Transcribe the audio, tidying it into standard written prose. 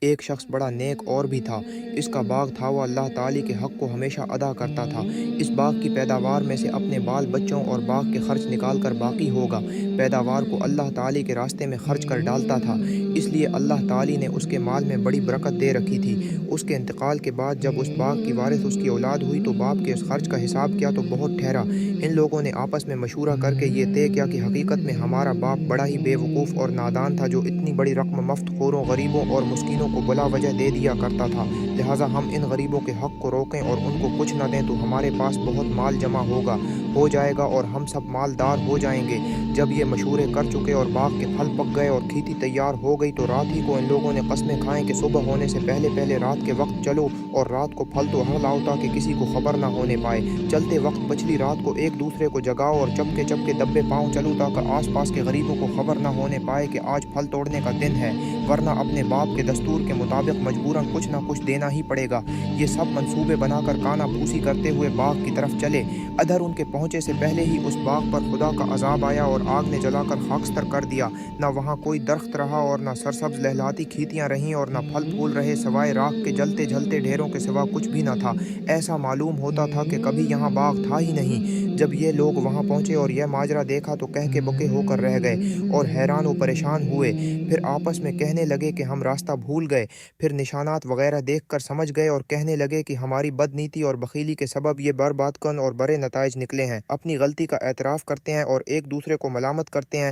ایک شخص بڑا نیک اور بھی تھا۔ اس کا باغ تھا، وہ اللہ تعالی کے حق کو ہمیشہ ادا کرتا تھا۔ اس باغ کی پیداوار میں سے اپنے بال بچوں اور باغ کے خرچ نکال کر باقی ہوگا پیداوار کو اللہ تعالی کے راستے میں خرچ کر ڈالتا تھا۔ اس لیے اللہ تعالی نے اس کے مال میں بڑی برکت دے رکھی تھی۔ اس کے انتقال کے بعد جب اس باغ کی وارث اس کی اولاد ہوئی تو باپ کے اس خرچ کا حساب کیا تو بہت ٹھہرا۔ ان لوگوں نے آپس میں مشورہ کر کے یہ طے کیا کہ حقیقت میں ہمارا باپ بڑا ہی بے وقوف اور نادان تھا، جو اتنی بڑی رقم مفت خوروں، غریبوں اور مسکینوں کو بلا وجہ دے دیا کرتا تھا۔ لہٰذا ہم ان غریبوں کے حق کو روکیں اور ان کو کچھ نہ دیں تو ہمارے پاس بہت مال جمع ہو جائے گا اور ہم سب مالدار ہو جائیں گے۔ جب یہ مشورے کر چکے اور باغ کے پھل پک گئے اور کھیتی تیار ہو گئی تو رات ہی کو ان لوگوں نے قسمیں کھائیں کہ صبح ہونے سے پہلے پہلے رات کے وقت چلو اور رات کو پھل تو لاؤ تاکہ کسی کو خبر نہ ہونے پائے۔ چلتے وقت پچھلی رات کو ایک دوسرے کو جگاؤ اور چپکے چپکے دبے پاؤں چلو تاکہ آس پاس کے غریبوں کو خبر نہ ہونے پائے کہ آج پھل توڑنے کا دن ہے، ورنہ اپنے باپ کے دستور کے مطابق مجبوراً کچھ نہ کچھ دینا ہی پڑے گا۔ یہ سب منصوبے بنا کر کانا پھوسی کرتے ہوئے باغ کی طرف چلے۔ ادھر ان کے پہنچے سے پہلے ہی اس باغ پر خدا کا عذاب آیا اور آگ نے جلا کر خاکستر کر دیا۔ نہ وہاں کوئی درخت رہا اور نہ سرسبز لہلاتی کھیتیاں رہیں اور نہ پھل پھول رہے سوائے راکھ کے جلتے جلتے ڈھیروں کے سوا کچھ بھی نہ تھا۔ ایسا معلوم ہوتا تھا کہ کبھی یہاں باغ تھا ہی نہیں۔ جب یہ لوگ وہاں پہنچے اور یہ ماجرا دیکھا تو کہہ بکے ہو کر رہ گئے اور حیران و پریشان ہوئے۔ پھر آپس میں کہنے لگے کہ ہم راستہ بھول گئے۔ پھر نشانات وغیرہ دیکھ کر سمجھ گئے اور کہنے لگے کہ ہماری بد نیتی اور بخیلی کے سبب یہ برباد کن اور برے نتائج نکلے ہیں۔ اپنی غلطی کا اعتراف کرتے ہیں اور ایک دوسرے کو ملامت کرتے ہیں۔